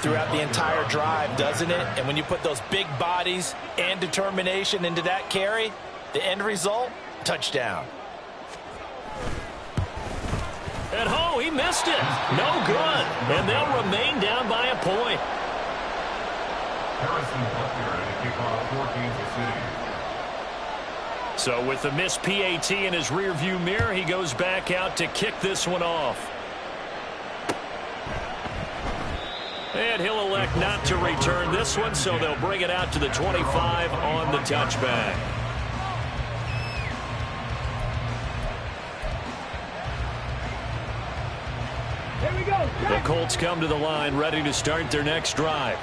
throughout the entire drive, doesn't it? And when you put those big bodies and determination into that carry, the end result, touchdown. And he missed it. No good. And they'll remain down by a point. So with the missed PAT in his rearview mirror, he goes back out to kick this one off. And he'll elect not to return this one, so they'll bring it out to the 25 on the touchback. The Colts come to the line, ready to start their next drive.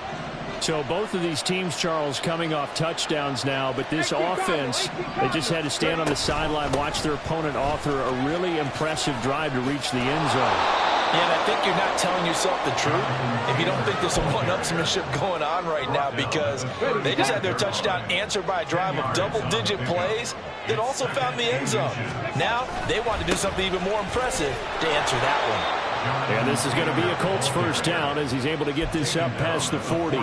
So both of these teams, Charles, coming off touchdowns now, but this offense, they just had to stand on the sideline, watch their opponent author a really impressive drive to reach the end zone. Yeah, and I think you're not telling yourself the truth if you don't think there's some one-upsmanship going on right now, because they just had their touchdown answered by a drive of double-digit plays that also found the end zone. Now they want to do something even more impressive to answer that one. And this is going to be a Colts first down as he's able to get this up past the 40.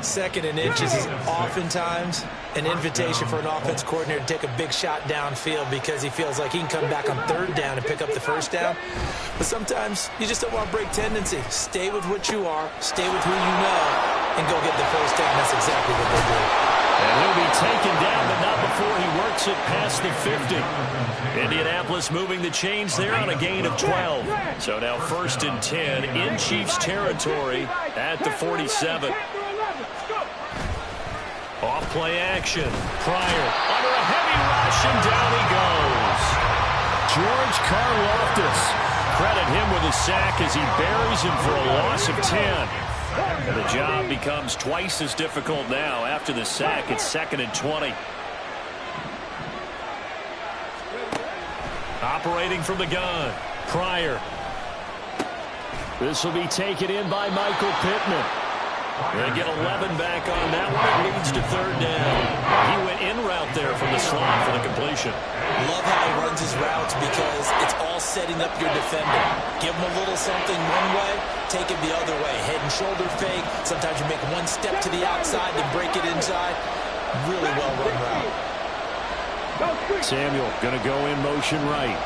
Second and inches is oftentimes an invitation for an offense coordinator to take a big shot downfield because he feels like he can come back on third down and pick up the first down. But sometimes you just don't want to break tendency. Stay with what you are, stay with who you know, and go get the first down. That's exactly what they do. And he'll be taken down, but not before he works it past the 50. Indianapolis moving the chains there on a gain of 12. So now 1st and 10 in Chiefs territory at the 47. Off play action. Pryor under a heavy rush, and down he goes. George Karlaftis. Credit him with a sack as he buries him for a loss of 10. And the job becomes twice as difficult now. After the sack, it's 2nd and 20. Operating from the gun, Pryor. This will be taken in by Michael Pittman. They get 11 back on that one. It leads to 3rd down. He went in route there from the slot for the completion. Love how he runs his routes because it's all setting up your defender. Give him a little something one way, take it the other way. Head and shoulder fake. Sometimes you make one step to the outside, then break it inside. Really well run route. Samuel going to go in motion right.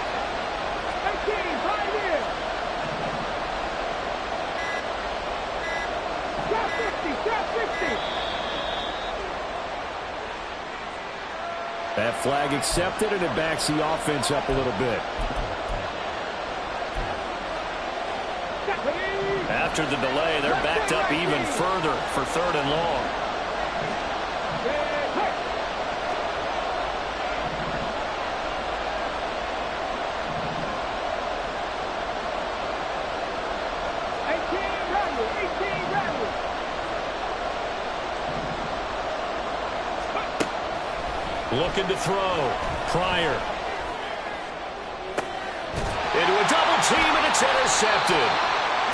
That flag accepted, and it backs the offense up a little bit. After the delay, they're backed up even further for 3rd and long. Looking to throw. Pryor. Into a double team, and it's intercepted.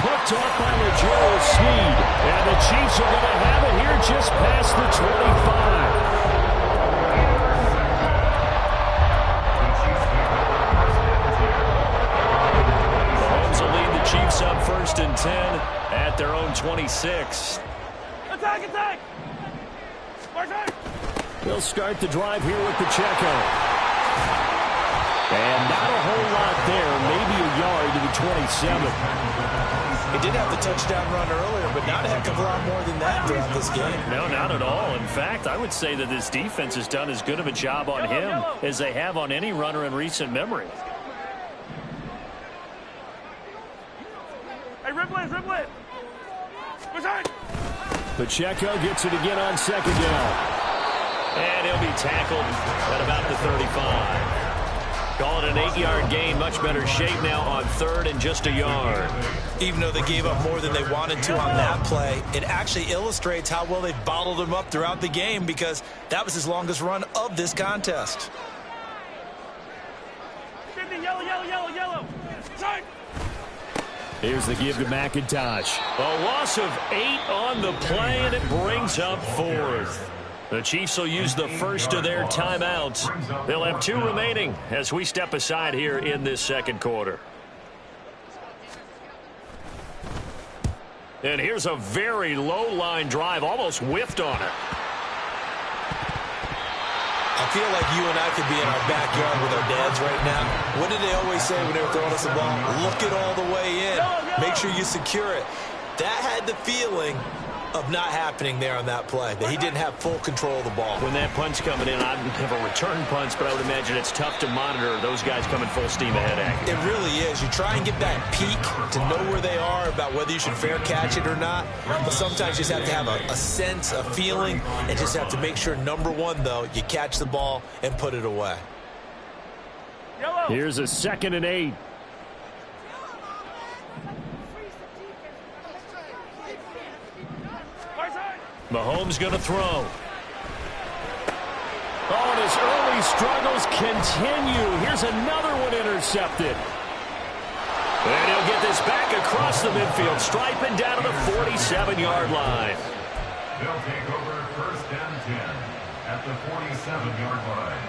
Picked off by Joel Sneed. And the Chiefs are going to have it here just past the 25. Mahomes will lead the Chiefs up 1st and 10 at their own 26. Attack, attack! They'll start the drive here with Pacheco. And not a whole lot there, maybe a yard to the 27. He did have the touchdown run earlier, but not a heck of a lot more than that throughout this game. No, not at all. In fact, I would say that this defense has done as good of a job on him as they have on any runner in recent memory. Hey, rip it, rip it. Pacheco gets it again on 2nd down. And he'll be tackled at about the 35. Call it an 8-yard gain. Much better shape now on 3rd and just a yard. Even though they gave up more than they wanted to on that play, it actually illustrates how well they've bottled him up throughout the game, because that was his longest run of this contest. Yellow, yellow, yellow, yellow. Side. Here's the give to McIntosh. A loss of 8 on the play, and it brings up 4th. The Chiefs will use the first of their timeouts. They'll have 2 remaining as we step aside here in this 2nd quarter. And here's a very low-line drive, almost whiffed on it. I feel like you and I could be in our backyard with our dads right now. What did they always say when they were throwing us the ball? Look it all the way in. Make sure you secure it. That had the feeling of not happening there on that play, that he didn't have full control of the ball. When that punt's coming in, I'd have a return punch, but I would imagine it's tough to monitor those guys coming full steam ahead at you. It really is. You try and get that peek to know where they are about whether you should fair catch it or not, but sometimes you just have to have a sense, a feeling, and just have to make sure, number one, though, you catch the ball and put it away. Here's a 2nd and 8. Mahomes going to throw. Oh, and his early struggles continue. Here's another one intercepted. And he'll get this back across the midfield, striping down to the 47-yard line. They'll take over 1st and 10 at the 47-yard line.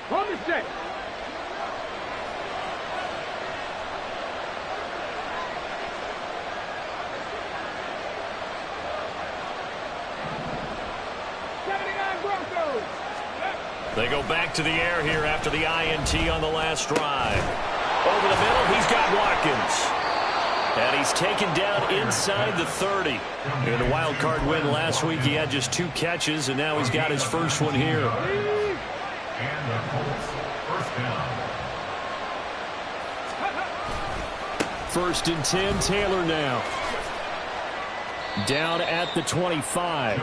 Hold the stick. They go back to the air here after the INT on the last drive. Over the middle, he's got Watkins. And he's taken down inside the 30. In the wild card win last week, he had just 2 catches, and now he's got his first one here. And the Colts, 1st down. 1st and 10, Taylor now. Down at the 25.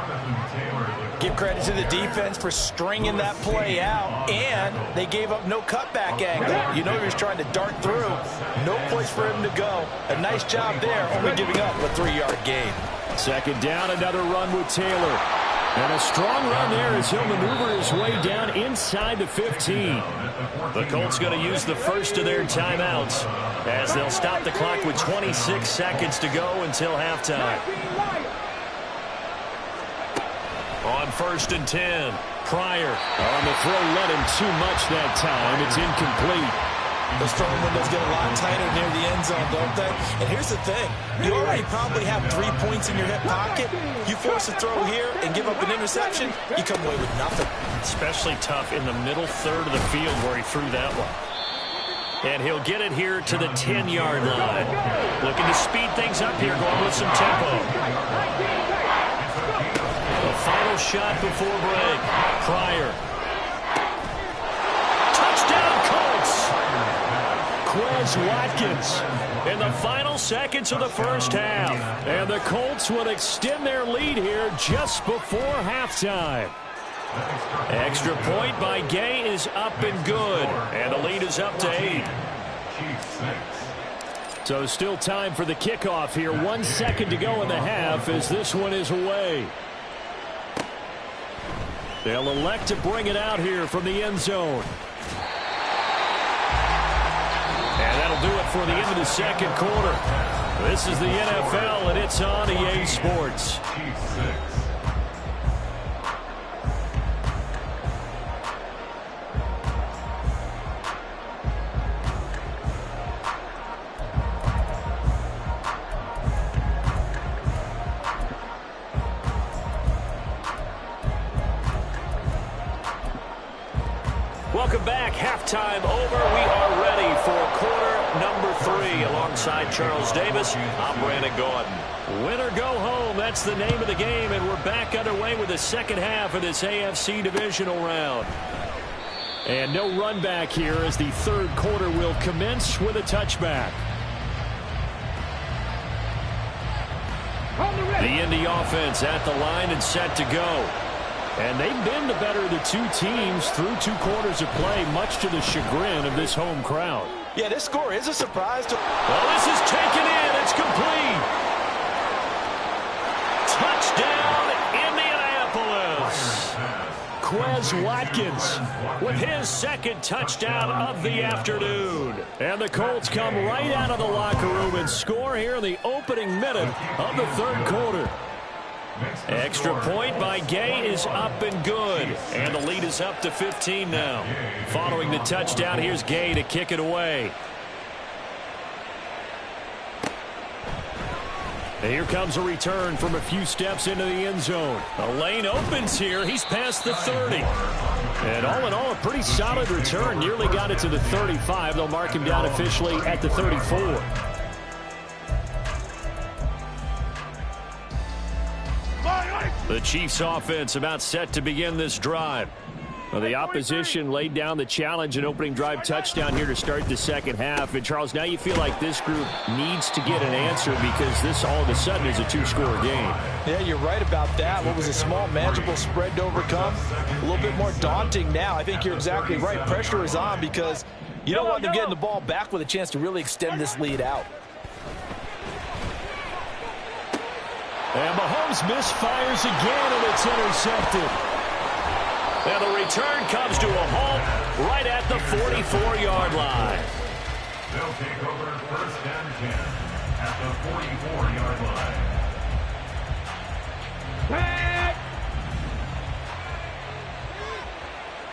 Give credit to the defense for stringing that play out, and they gave up no cutback angle. You know he was trying to dart through. No place for him to go. A nice job there, only giving up a 3-yard gain. 2nd down, another run with Taylor. And a strong run there as he'll maneuver his way down inside the 15. The Colts going to use the first of their timeouts as they'll stop the clock with 26 seconds to go until halftime. On 1st and 10, Pryor. On the throw, let him too much that time. It's incomplete. Those throwing windows get a lot tighter near the end zone, don't they? And here's the thing. You already probably have 3 points in your hip pocket. You force a throw here and give up an interception, you come away with nothing. Especially tough in the middle third of the field where he threw that one. And he'll get it here to the 10-yard line. Looking to speed things up here, going with some tempo. The final shot before break. Pryor. Touchdown, Colts! Quez Watkins. In the final seconds of the first half. And the Colts will extend their lead here just before halftime. Extra point by Gay is up and good. And the lead is up to 8. So still time for the kickoff here. 1 second to go in the half as this one is away. They'll elect to bring it out here from the end zone. And that'll do it for the end of the 2nd quarter. This is the NFL, and it's on EA Sports. Welcome back. Halftime over. We are ready for quarter number 3. Alongside Charles Davis, I'm Brandon Gordon. Win or go home, that's the name of the game, and we're back underway with the 2nd half of this AFC divisional round. And no run back here as the 3rd quarter will commence with a touchback. The Indy offense at the line and set to go. And they've been the better of the 2 teams through 2 quarters of play, much to the chagrin of this home crowd. Yeah, this score is a surprise. Well, this is taken in. It's complete. Touchdown, Indianapolis. Quez Watkins with his 2nd touchdown of the afternoon. And the Colts come right out of the locker room and score here in the opening minute of the 3rd quarter. Extra point by Gay is up and good. And the lead is up to 15 now. Following the touchdown, here's Gay to kick it away. And here comes a return from a few steps into the end zone. A lane opens here. He's past the 30. And all in all, a pretty solid return. Nearly got it to the 35. They'll mark him down officially at the 34. The Chiefs offense about set to begin this drive. Well, the opposition laid down the challenge and opening drive touchdown here to start the second half. And, Charles, now you feel like this group needs to get an answer because this all of a sudden is a two-score game. Yeah, you're right about that. What was a small, manageable spread to overcome? A little bit more daunting now. I think you're exactly right. Pressure is on because you don't want them getting the ball back with a chance to really extend this lead out. And Mahomes misfires again, and it's intercepted. And the return comes to a halt right at the 44-yard line. They'll take over first and 10 at the 44-yard line.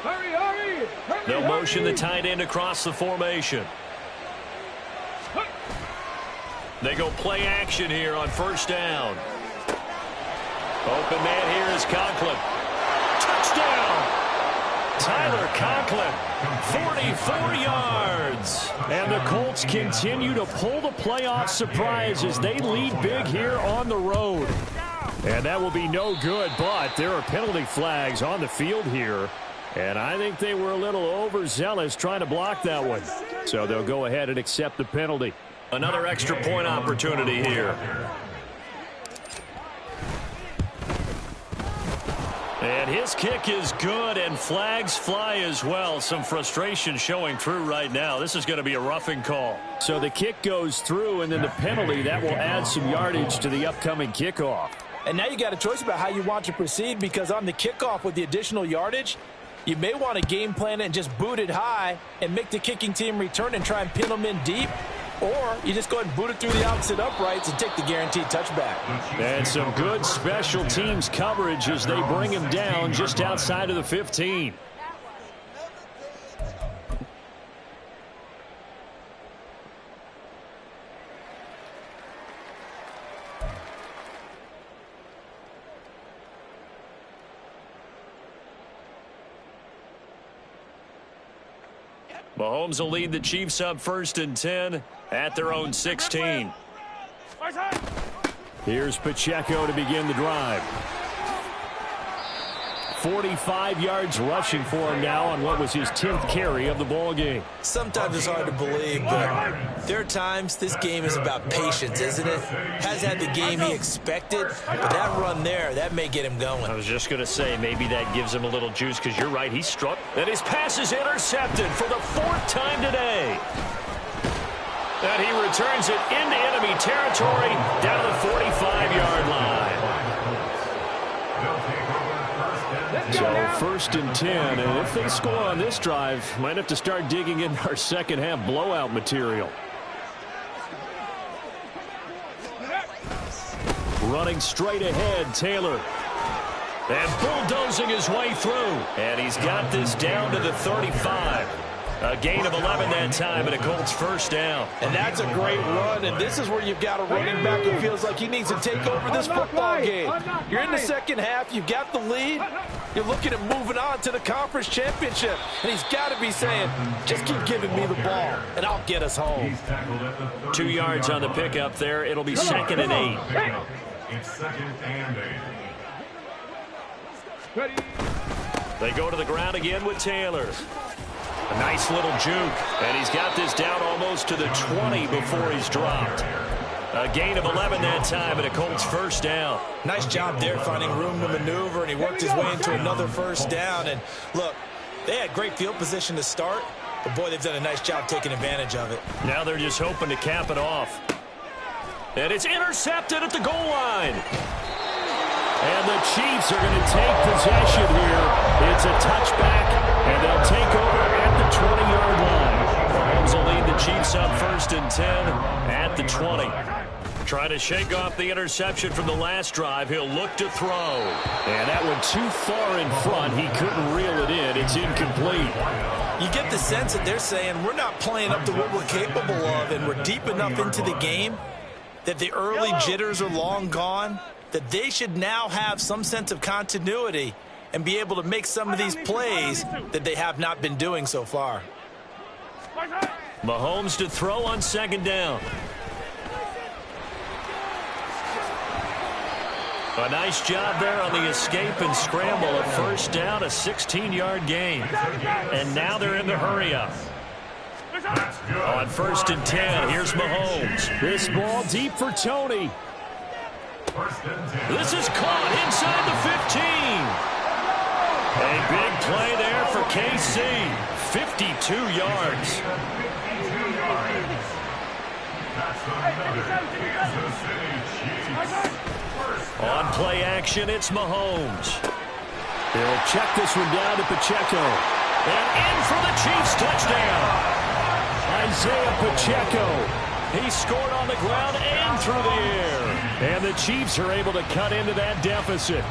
Hurry! They'll motion the tight end across the formation. They go play action here on first down. Open man here is Conklin. Touchdown! Tyler Conklin, 44 yards. And the Colts continue to pull the playoff surprise as they lead big here on the road. And that will be no good, but there are penalty flags on the field here. And I think they were a little overzealous trying to block that one. So they'll go ahead and accept the penalty. Another extra point opportunity here. And his kick is good, and flags fly as well. Some frustration showing through right now. This is going to be a roughing call. So the kick goes through, and then the penalty, that will add some yardage to the upcoming kickoff. And now you got a choice about how you want to proceed because on the kickoff with the additional yardage, you may want to game plan it and just boot it high and make the kicking team return and try and pin them in deep. Or you just go ahead and boot it through the opposite uprights and take the guaranteed touchback. And some good special teams coverage as they bring him down just outside of the 15. Mahomes will lead the Chiefs up first and 10 at their own 16. Here's Pacheco to begin the drive. 45 yards rushing for him now on what was his 10th carry of the ball game. Sometimes it's hard to believe, but there are times this game is about patience, isn't it? Has had the game he expected, but that run there, that may get him going. I was just going to say maybe that gives him a little juice because you're right, he struck. And his pass is intercepted for the 4th time today. And he returns it into enemy territory down to the 45-yard line. So first and 10, and if they score on this drive, might have to start digging in our second half blowout material. Running straight ahead, Taylor. And bulldozing his way through. And he's got this down to the 35. A gain of 11 that time, and a Colts first down. And that's a great run, and this is where you've got a running back who feels like he needs to take over this football game. You're in the second half, you've got the lead, you're looking at moving on to the conference championship, and he's got to be saying, just keep giving me the ball, and I'll get us home. 2 yards on the pickup there. It'll be second and 8. It's second and 8. They go to the ground again with Taylor. A nice little juke, and he's got this down almost to the 20 before he's dropped. A gain of 11 that time, and a Colts first down. Nice job there finding room to maneuver, and he worked his way into another first down. And look, they had great field position to start, but boy, they've done a nice job taking advantage of it. Now they're just hoping to cap it off. And it's intercepted at the goal line. And the Chiefs are going to take possession here. It's a touchback, and they'll take over at the 20-yard line. Mahomes will lead the Chiefs up first first and 10 at the 20. Trying to shake off the interception from the last drive. He'll look to throw. And that one too far in front. He couldn't reel it in. It's incomplete. You get the sense that they're saying we're not playing up to what we're capable of, and we're deep enough into the game that the early jitters are long gone, that they should now have some sense of continuity and be able to make some of these plays that they have not been doing so far. Mahomes to throw on second down. A nice job there on the escape and scramble. A first down, a 16-yard gain. And now they're in the hurry-up. On first and 10, here's Mahomes. This ball deep for Tony. This is caught inside the 15. A big play there for KC. 52 yards. On play action, it's Mahomes. They'll check this one down to Pacheco. And in for the Chiefs touchdown. Isaiah Pacheco. He scored on the ground and through the air. And the Chiefs are able to cut into that deficit.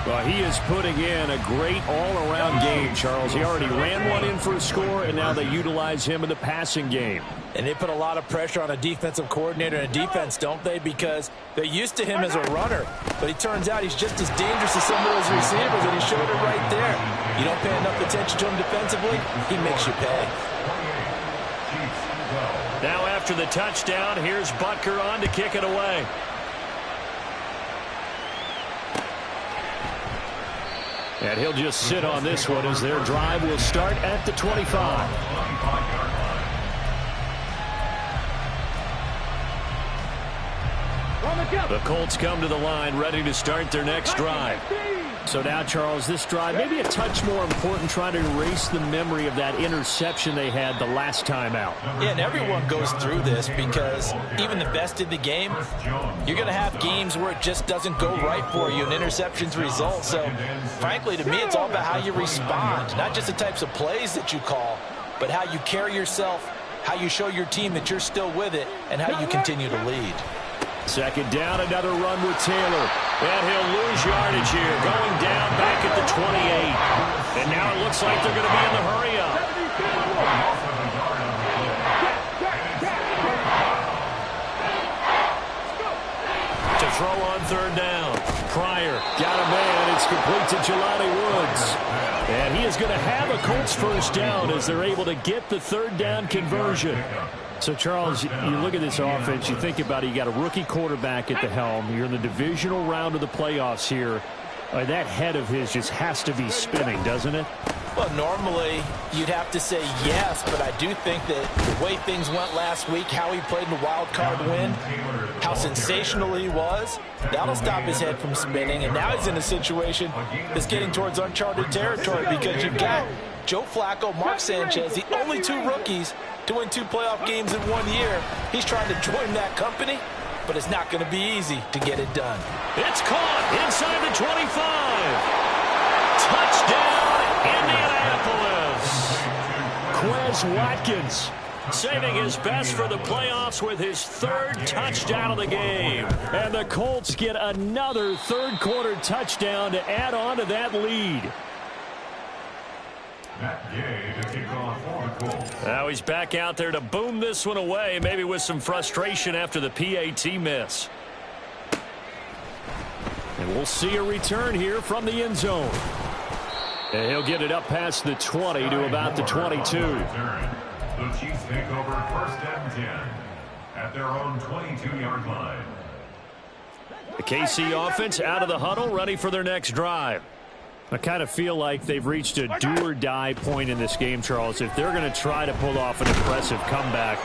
Well, he is putting in a great all-around game, Charles. He already ran one in for a score, and now they utilize him in the passing game. And they put a lot of pressure on a defensive coordinator and a defense, don't they? Because they're used to him as a runner. But it turns out he's just as dangerous as some of those receivers, and he showed it right there. You don't pay enough attention to him defensively, he makes you pay. Now after the touchdown, here's Butker on to kick it away. And he'll just sit on this one as their drive will start at the 25. The Colts come to the line ready to start their next drive. So now, Charles, this drive maybe a touch more important, trying to erase the memory of that interception they had the last time out. Yeah, and everyone goes through this because even the best in the game, you're going to have games where it just doesn't go right for you and interceptions result. So, frankly, to me, it's all about how you respond, not just the types of plays that you call, but how you carry yourself, how you show your team that you're still with it, and how you continue to lead. Second down, another run with Taylor. And he'll lose yardage here, going down back at the 28. And now it looks like they're going to be in the hurry-up. To throw on third down. Pryor got a man. It's complete to Jelani Woods. And he is going to have a Colts first down as they're able to get the third down conversion. So, Charles, you look at this offense, you think about it, you got a rookie quarterback at the helm. You're in the divisional round of the playoffs here. That head of his just has to be spinning, doesn't it? Well, normally you'd have to say yes, but I do think that the way things went last week, how he played in the wild card win, how sensational he was, that'll stop his head from spinning. And now he's in a situation that's getting towards uncharted territory because you've got Joe Flacco, Mark Sanchez, the only two rookies to win 2 playoff games in 1 year. He's trying to join that company, but it's not going to be easy to get it done. It's caught inside the 25. Touchdown, Indianapolis. Quez Watkins saving his best for the playoffs with his 3rd touchdown of the game. And the Colts get another third-quarter touchdown to add on to that lead. Now he's back out there to boom this one away, maybe with some frustration after the PAT miss. And we'll see a return here from the end zone. And he'll get it up past the 20 to about the 22. The Chiefs take over first and 10 at their own 22-yard line. The KC offense out of the huddle, ready for their next drive. I kind of feel like they've reached a do-or-die point in this game, Charles. If they're going to try to pull off an impressive comeback,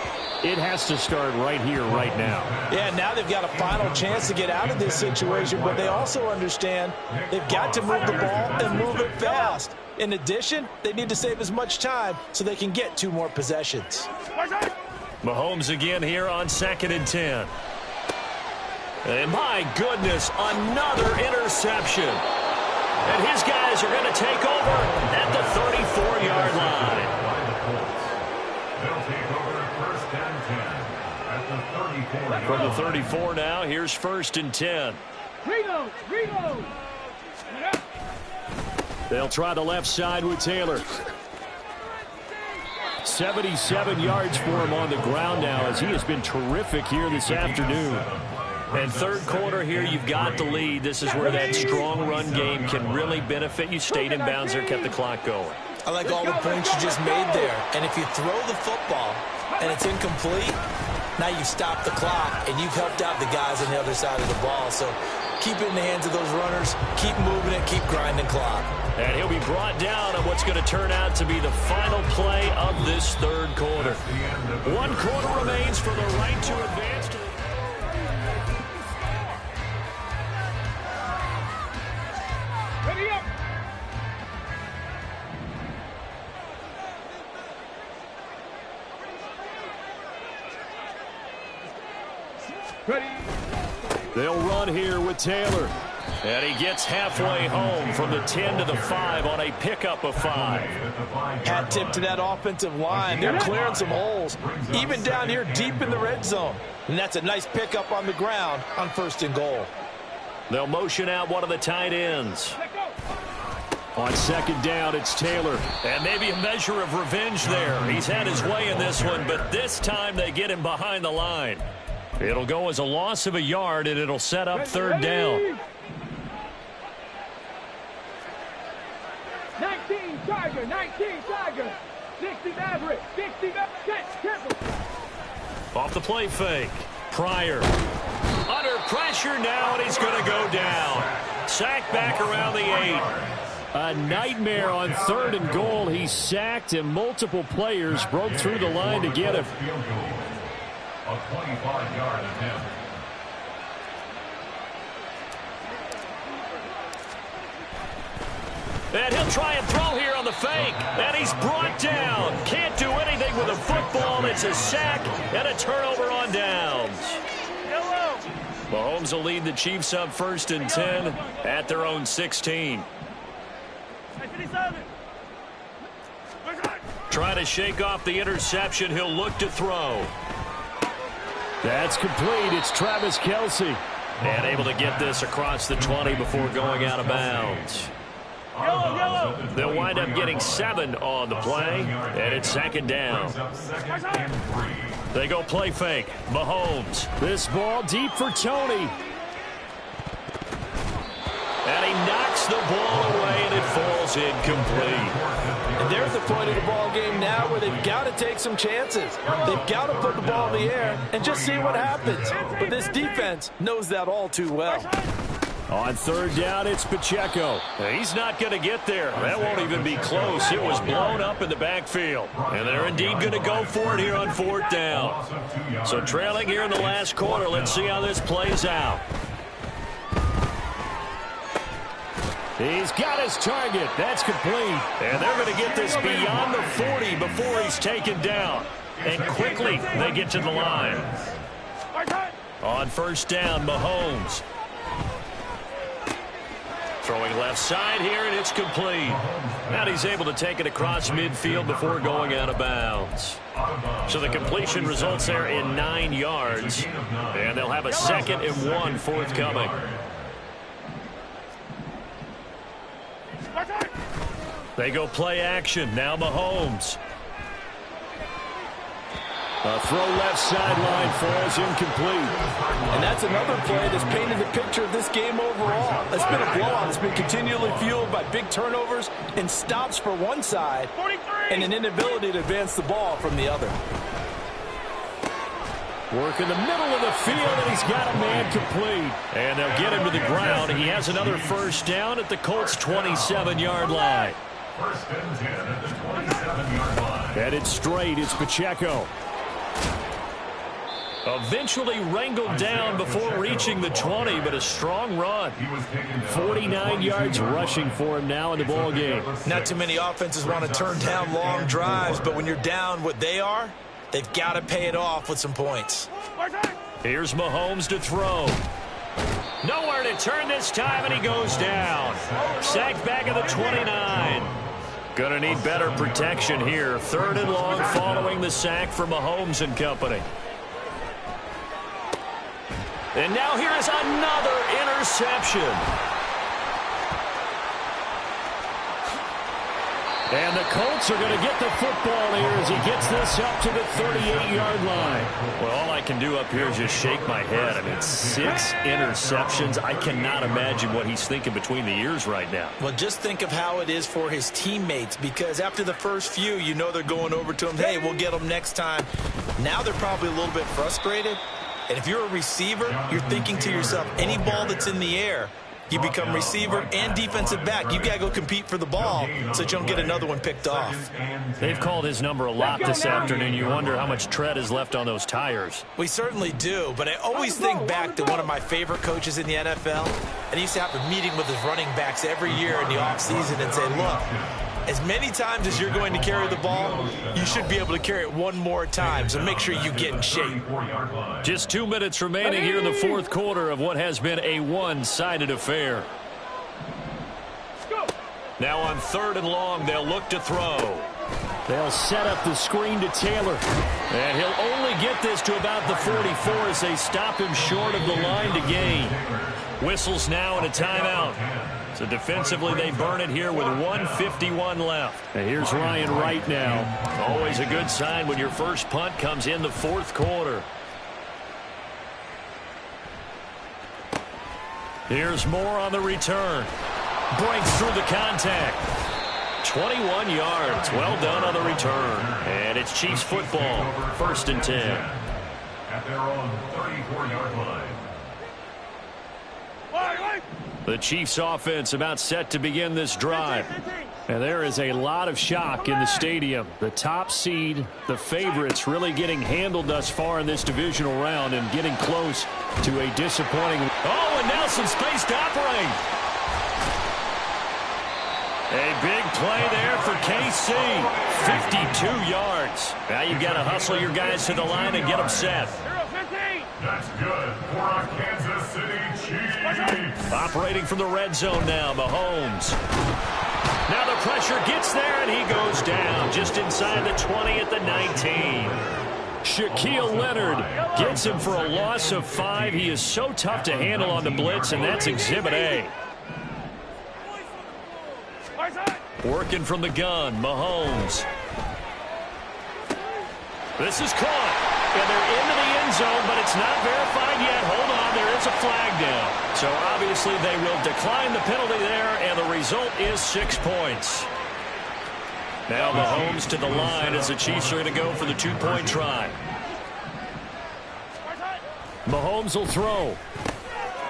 it has to start right here, right now. Yeah, now they've got a final chance to get out of this situation, but they also understand they've got to move the ball and move it fast. In addition, they need to save as much time so they can get 2 more possessions. Mahomes again here on 2nd and 10. And my goodness, another interception. And his guys are going to take over at the 34-yard line. From the 34 now, here's 1st and 10. Reload! Reload! They'll try the left side with Taylor. 77 yards for him on the ground now, as he has been terrific here this afternoon. And third quarter here, you've got the lead. This is where that strong run game can really benefit you. Stayed in bounds there, kept the clock going. I like all the points you just made there. And if you throw the football and it's incomplete, now you stop the clock, and you've helped out the guys on the other side of the ball. So keep it in the hands of those runners. Keep moving it. Keep grinding clock. And he'll be brought down on what's going to turn out to be the final play of this third quarter. 1 quarter remains for the right to advance to Ready up! Ready! They'll run here with Taylor. And he gets halfway home from the 10 to the 5 on a pickup of 5. Hat tip to that offensive line. They're clearing some holes, even down here deep in the red zone. And that's a nice pickup on the ground on 1st and goal. They'll motion out one of the tight ends. On 2nd down, it's Taylor. And maybe a measure of revenge there. He's had his way in this one, but this time they get him behind the line. It'll go as a loss of a yard, and it'll set up 3rd down. 19 Tiger, 19 Tiger, 60 Maverick, 60 Maverick, Off the play fake. Pryor. Under pressure now, and he's going to go down. Sacked back around the 8. A nightmare on 3rd and goal. He's sacked, and multiple players broke through the line to get him. A 25-yard attempt. And he'll try and throw here on the fake. And he's brought down. Can't do anything with a football. It's a sack and a turnover on downs. Mahomes will lead the Chiefs up 1st and 10 at their own 16. Trying to shake off the interception. He'll look to throw. That's complete. It's Travis Kelce. And able to get this across the 20 before going out of bounds. They'll wind up getting 7 on the play, and it's 2nd down. They go play fake. Mahomes. This ball deep for Tony. And he knocks the ball away, and it falls incomplete. And there's the point of the ball game now where they've got to take some chances. They've got to put the ball in the air and just see what happens. But this defense knows that all too well. On 3rd down, it's Pacheco. He's not going to get there. That won't even be close. It was blown up in the backfield. And they're indeed going to go for it here on 4th down. So trailing here in the last quarter. Let's see how this plays out. He's got his target. That's complete. And they're going to get this beyond the 40 before he's taken down. And quickly they get to the line. On 1st down, Mahomes. Throwing left side here, and it's complete. And he's able to take it across midfield before going out of bounds. So the completion results there in 9 yards. And they'll have a 2nd and 1 forthcoming. They go play action. Now Mahomes. A throw left sideline falls incomplete. And that's another play that's painted the picture of this game overall. It's been a blowout. It's been continually fueled by big turnovers and stops for one side and an inability to advance the ball from the other. Work in the middle of the field, and he's got a man complete. And they'll get him to the ground. He has another 1st down at the Colts' 27-yard line. 1st and 10 at the 27-yard line. Headed straight, it's Pacheco. Eventually wrangled down before reaching the 20, but a strong run. 49 yards rushing for him now in the ball game. Not too many offenses want to turn down long drives, but when you're down what they are, they've got to pay it off with some points. Here's Mahomes to throw. Nowhere to turn this time, and he goes down. Sacked back at the 29. Gonna need better protection here. 3rd and long following the sack for Mahomes and company. And now here is another interception. And the Colts are going to get the football here as he gets this up to the 38-yard line. Well, all I can do up here is just shake my head. I mean, 6 interceptions. I cannot imagine what he's thinking between the ears right now. Well, just think of how it is for his teammates, because after the first few, you know they're going over to him, hey, we'll get them next time. Now they're probably a little bit frustrated. And if you're a receiver, you're thinking to yourself, any ball that's in the air, you become receiver and defensive back. You got to go compete for the ball so that you don't get another one picked off. They've called his number a lot this afternoon. You wonder how much tread is left on those tires. We certainly do, but I always think back to one of my favorite coaches in the NFL, and he used to have a meeting with his running backs every year in the offseason and say, look, as many times as you're going to carry the ball, you should be able to carry it one more time, so make sure you get in shape. Just 2 minutes remaining here in the fourth quarter of what has been a one-sided affair. Now on 3rd and long, they'll look to throw. They'll set up the screen to Taylor. And he'll only get this to about the 44 as they stop him short of the line to gain. Whistles now and a timeout. So defensively, they burn it here with 1:51 left. And here's Ryan Wright now. Always a good sign when your first punt comes in the fourth quarter. Here's Moore on the return. Breaks through the contact. 21 yards. Well done on the return. And it's Chiefs football. 1st and 10. At their own 34-yard line. The Chiefs offense about set to begin this drive. And there is a lot of shock in the stadium. The top seed, the favorites, really getting handled thus far in this divisional round and getting close to a disappointing. Oh, and now some space to operate. A big play there for KC. 52 yards. Now you've got to hustle your guys to the line and get them set. That's good for our Kansas City Chiefs. Operating from the red zone now, Mahomes. Now the pressure gets there, and he goes down just inside the 20 at the 19. Shaquille Leonard gets him for a loss of 5. He is so tough to handle on the blitz, and that's Exhibit A. Working from the gun, Mahomes. This is caught. And they're into the end zone, but it's not verified yet. Hold on, there is a flag down. So obviously they will decline the penalty there, and the result is 6 points. Now Mahomes to the line as the Chiefs are going to go for the 2-point try. Mahomes will throw.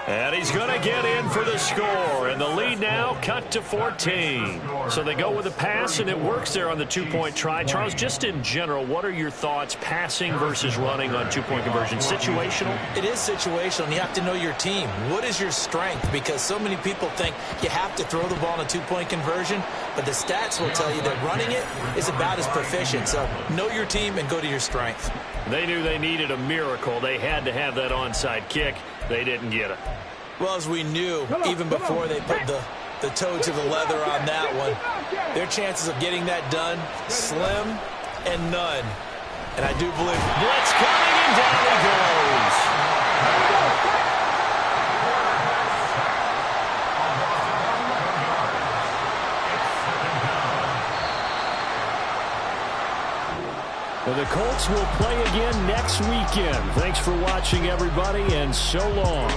And he's going to get in for the score. And the lead now cut to 14. So they go with a pass, and it works there on the 2-point try. Charles, just in general, what are your thoughts passing versus running on 2-point conversion? Situational? It is situational, and you have to know your team. What is your strength? Because so many people think you have to throw the ball in a 2-point conversion, but the stats will tell you that running it is about as proficient. So know your team and go to your strength. They knew they needed a miracle. They had to have that onside kick. They didn't get it. Well, as we knew, even before they put the toe to the leather on that one, their chances of getting that done, slim and none. And I do believe blitz coming, and down he goes. Well, the Colts will play again next weekend. Thanks for watching, everybody, and so long.